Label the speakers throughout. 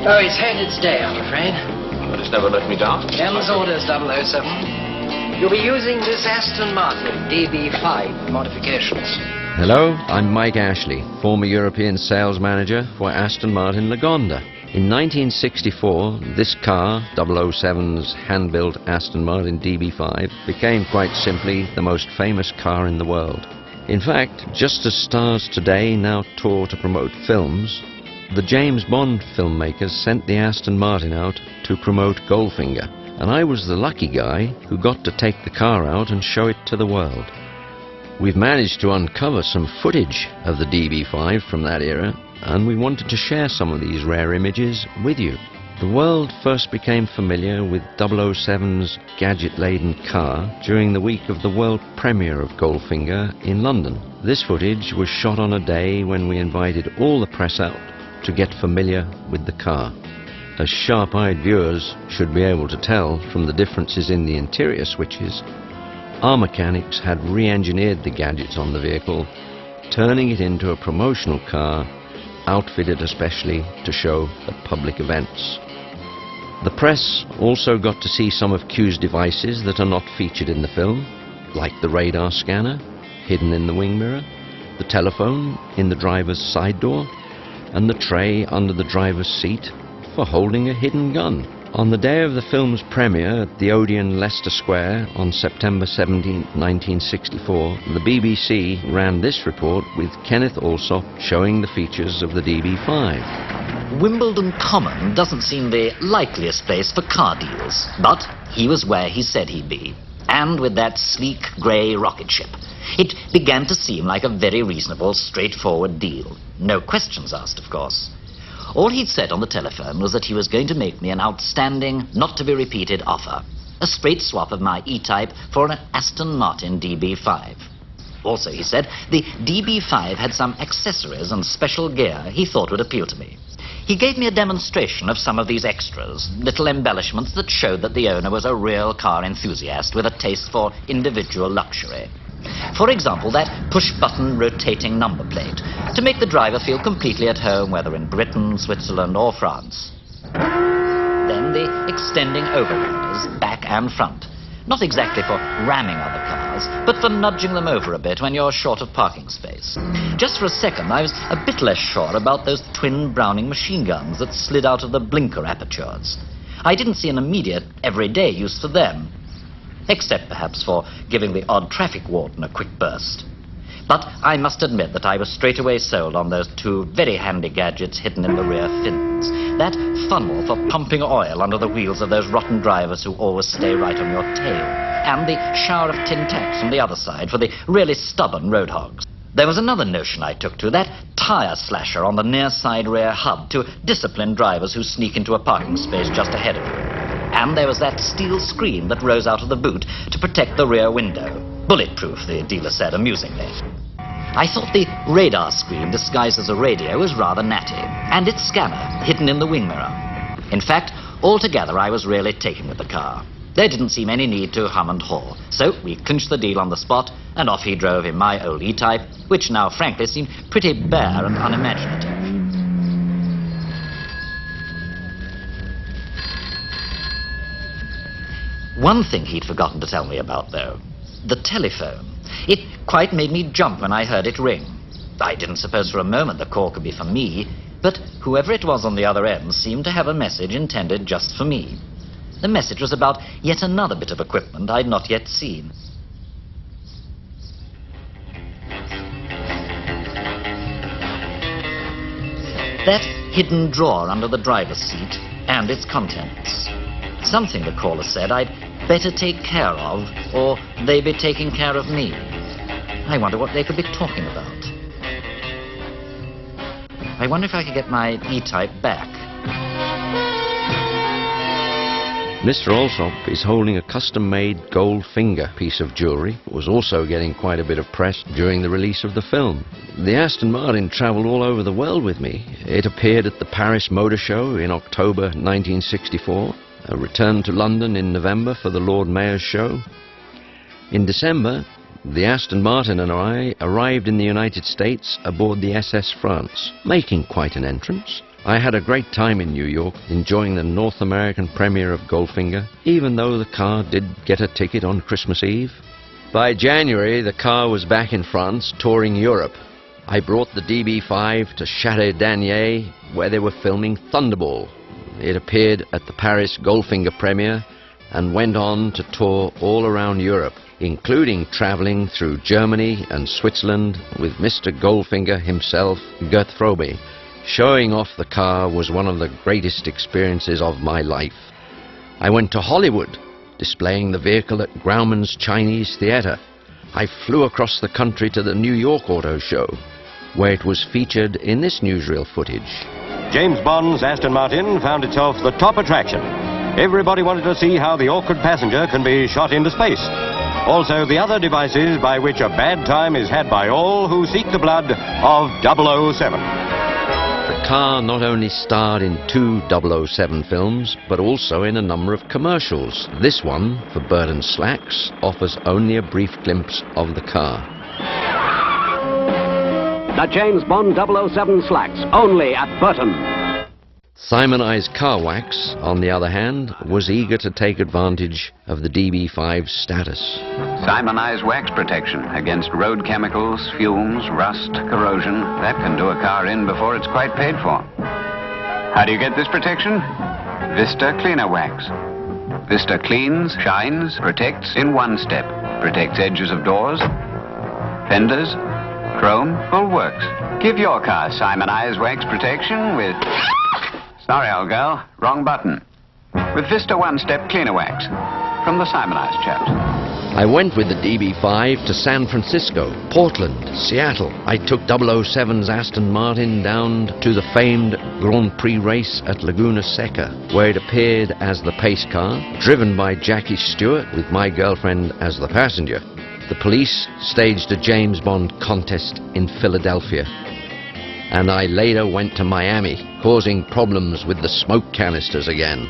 Speaker 1: Oh, it's had its day, I'm afraid.
Speaker 2: But it's never let me down.
Speaker 1: M's orders, 007. You'll be using this Aston Martin DB5 modifications.
Speaker 3: Hello, I'm Mike Ashley, former European sales manager for Aston Martin Lagonda. In 1964, this car, 007's hand-built Aston Martin DB5, became quite simply the most famous car in the world. In fact, just as stars today now tour to promote films, the James Bond filmmakers sent the Aston Martin out to promote Goldfinger, and I was the lucky guy who got to take the car out and show it to the world. We've managed to uncover some footage of the DB5 from that era, and we wanted to share some of these rare images with you. The world first became familiar with 007's gadget-laden car during the week of the world premiere of Goldfinger in London. This footage was shot on a day when we invited all the press out to get familiar with the car. As sharp-eyed viewers should be able to tell from the differences in the interior switches, our mechanics had re-engineered the gadgets on the vehicle, turning it into a promotional car outfitted especially to show at public events. The press also got to see some of Q's devices that are not featured in the film, like the radar scanner hidden in the wing mirror, the telephone in the driver's side door, and the tray under the driver's seat for holding a hidden gun. On the day of the film's premiere at the Odeon, Leicester Square on September 17, 1964, the BBC ran this report with Kenneth Alsop showing the features of the DB5.
Speaker 4: Wimbledon Common doesn't seem the likeliest place for car deals, but he was where he said he'd be, and with that sleek grey rocket ship. It began to seem like a very reasonable, straightforward deal. No questions asked, of course. All he'd said on the telephone was that he was going to make me an outstanding, not-to-be-repeated offer. A straight swap of my E-Type for an Aston Martin DB5. Also, he said, the DB5 had some accessories and special gear he thought would appeal to me. He gave me a demonstration of some of these extras, little embellishments that showed that the owner was a real car enthusiast with a taste for individual luxury. For example, that push-button rotating number plate, to make the driver feel completely at home, whether in Britain, Switzerland or France. Then the extending overlanders, back and front. Not exactly for ramming other cars, but for nudging them over a bit when you're short of parking space. Just for a second, I was a bit less sure about those twin Browning machine guns that slid out of the blinker apertures. I didn't see an immediate, everyday use for them, except perhaps for giving the odd traffic warden a quick burst. But I must admit that I was straight away sold on those two very handy gadgets hidden in the rear fins. That funnel for pumping oil under the wheels of those rotten drivers who always stay right on your tail, and the shower of tin tacks on the other side for the really stubborn road hogs. There was another notion I took to, that tyre slasher on the near side rear hub to discipline drivers who sneak into a parking space just ahead of you. And there was that steel screen that rose out of the boot to protect the rear window. Bulletproof, the dealer said amusingly. I thought the radar screen disguised as a radio was rather natty, and its scanner hidden in the wing mirror. In fact, altogether I was really taken with the car. There didn't seem any need to hum and haw, so we clinched the deal on the spot, and off he drove in my old E-Type, which now frankly seemed pretty bare and unimaginative. One thing he'd forgotten to tell me about, though, the telephone. It quite made me jump when I heard it ring. I didn't suppose for a moment the call could be for me, but whoever it was on the other end seemed to have a message intended just for me. The message was about yet another bit of equipment I'd not yet seen. That hidden drawer under the driver's seat and its contents. Something, the caller said, I'd better take care of, or they be taking care of me. I wonder what they could be talking about. I wonder if I could get my E-Type back.
Speaker 3: Mr. Alsop is holding a custom-made Goldfinger piece of jewellery. It was also getting quite a bit of press during the release of the film. The Aston Martin travelled all over the world with me. It appeared at the Paris Motor Show in October 1964. Returned to London in November for the Lord Mayor's show. In December, the Aston Martin and I arrived in the United States aboard the SS France, making quite an entrance. I had a great time in New York, enjoying the North American premiere of Goldfinger, even though the car did get a ticket on Christmas Eve. By January, the car was back in France, touring Europe. I brought the DB5 to Château Danier, where they were filming Thunderball. It appeared at the Paris Goldfinger premiere and went on to tour all around Europe, including traveling through Germany and Switzerland with Mr. Goldfinger himself, Gert Frobe. Showing off the car was one of the greatest experiences of my life. I went to Hollywood, displaying the vehicle at Grauman's Chinese Theatre. I flew across the country to the New York Auto Show, where it was featured in this newsreel footage.
Speaker 5: James Bond's Aston Martin found itself the top attraction. Everybody wanted to see how the awkward passenger can be shot into space. Also, the other devices by which a bad time is had by all who seek the blood of 007.
Speaker 3: The car not only starred in 2 007 films, but also in a number of commercials. This one, for Burton Slacks, offers only a brief glimpse of the car.
Speaker 6: The James Bond 007 Slacks, only at Burton.
Speaker 3: Simon Eye's Car Wax, on the other hand, was eager to take advantage of the DB5's status.
Speaker 7: Simon Eye's wax protection against road chemicals, fumes, rust, corrosion. That can do a car in before it's quite paid for. How do you get this protection? Vista Cleaner Wax. Vista cleans, shines, protects in one step. Protects edges of doors, fenders, chrome, full works. Give your car Simon Eye's wax protection with... Sorry, old girl, wrong button. With Vista One-Step Cleaner Wax from the Simon Eyes chaps.
Speaker 3: I went with the DB5 to San Francisco, Portland, Seattle. I took 007's Aston Martin down to the famed Grand Prix race at Laguna Seca, where it appeared as the pace car, driven by Jackie Stewart with my girlfriend as the passenger. The police staged a James Bond contest in Philadelphia, and I later went to Miami, causing problems with the smoke canisters again.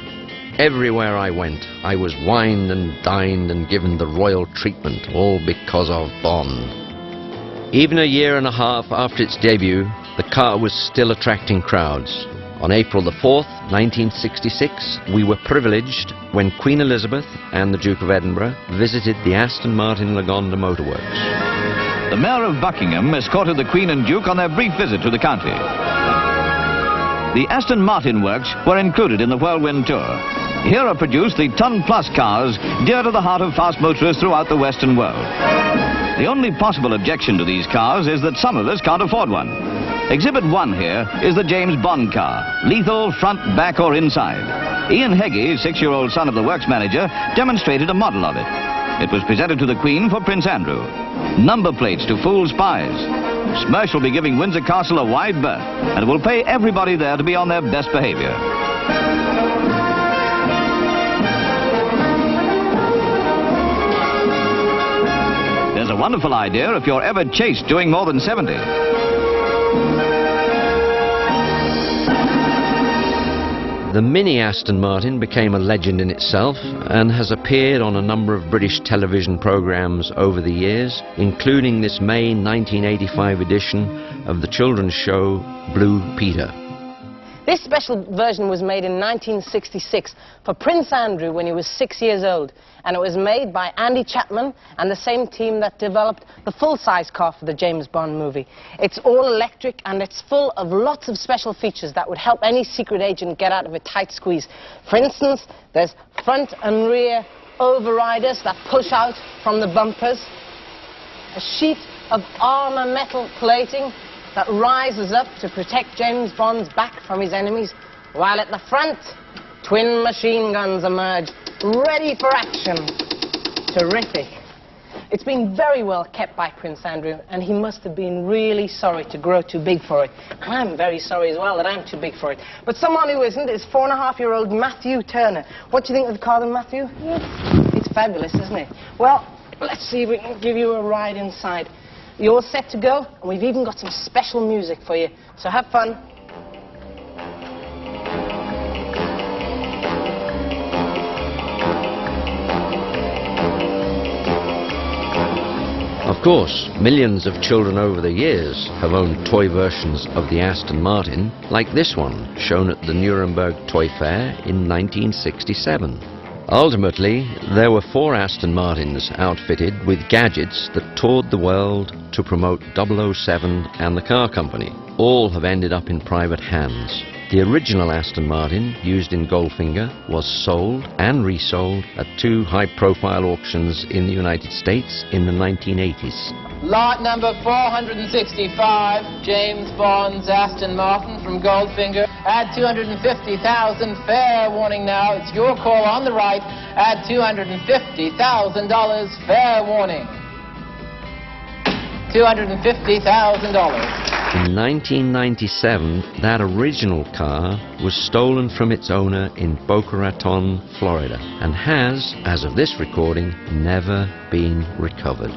Speaker 3: Everywhere I went, I was wined and dined and given the royal treatment, all because of Bond. Even a year and a half after its debut, the car was still attracting crowds. On April the 4th, 1966, we were privileged when Queen Elizabeth and the Duke of Edinburgh visited the Aston Martin Lagonda Motorworks.
Speaker 8: The Mayor of Buckingham escorted the Queen and Duke on their brief visit to the county. The Aston Martin works were included in the Whirlwind Tour. Here are produced the ton-plus cars dear to the heart of fast motorists throughout the Western world. The only possible objection to these cars is that some of us can't afford one. Exhibit 1 here is the James Bond car, lethal front, back or inside. Ian Heggie, 6-year-old son of the works manager, demonstrated a model of it. It was presented to the Queen for Prince Andrew. Number plates to fool spies. Smersh will be giving Windsor Castle a wide berth, and it will pay everybody there to be on their best behavior. There's a wonderful idea if you're ever chased doing more than 70.
Speaker 3: The Mini Aston Martin became a legend in itself and has appeared on a number of British television programmes over the years, including this May 1985 edition of the children's show Blue Peter.
Speaker 9: This special version was made in 1966 for Prince Andrew when he was 6 years old, and it was made by Andy Chapman and the same team that developed the full-size car for the James Bond movie. It's all electric and it's full of lots of special features that would help any secret agent get out of a tight squeeze. For instance, there's front and rear overriders that push out from the bumpers, a sheet of armour metal plating that rises up to protect James Bond's back from his enemies, while at the front, twin machine guns emerge, ready for action. Terrific. It's been very well kept by Prince Andrew, and he must have been really sorry to grow too big for it. And I'm very sorry as well that I'm too big for it. But someone who isn't is 4.5-year-old Matthew Turner. What do you think of the car, then, Matthew? It's fabulous, isn't it? Well, let's see if we can give you a ride inside. You're all set to go, and we've even got some special music for you. So have fun.
Speaker 3: Of course, millions of children over the years have owned toy versions of the Aston Martin, like this one, shown at the Nuremberg Toy Fair in 1967. Ultimately, there were 4 Aston Martins outfitted with gadgets that toured the world to promote 007 and the car company. All have ended up in private hands. The original Aston Martin, used in Goldfinger, was sold and resold at 2 high-profile auctions in the United States in the 1980s.
Speaker 10: Lot number 465, James Bond's Aston Martin from Goldfinger. Add 250,000, fair warning now. It's your call on the right. Add $250,000, fair warning. $250,000.
Speaker 3: In 1997, that original car was stolen from its owner in Boca Raton, Florida, and has, as of this recording, never been recovered.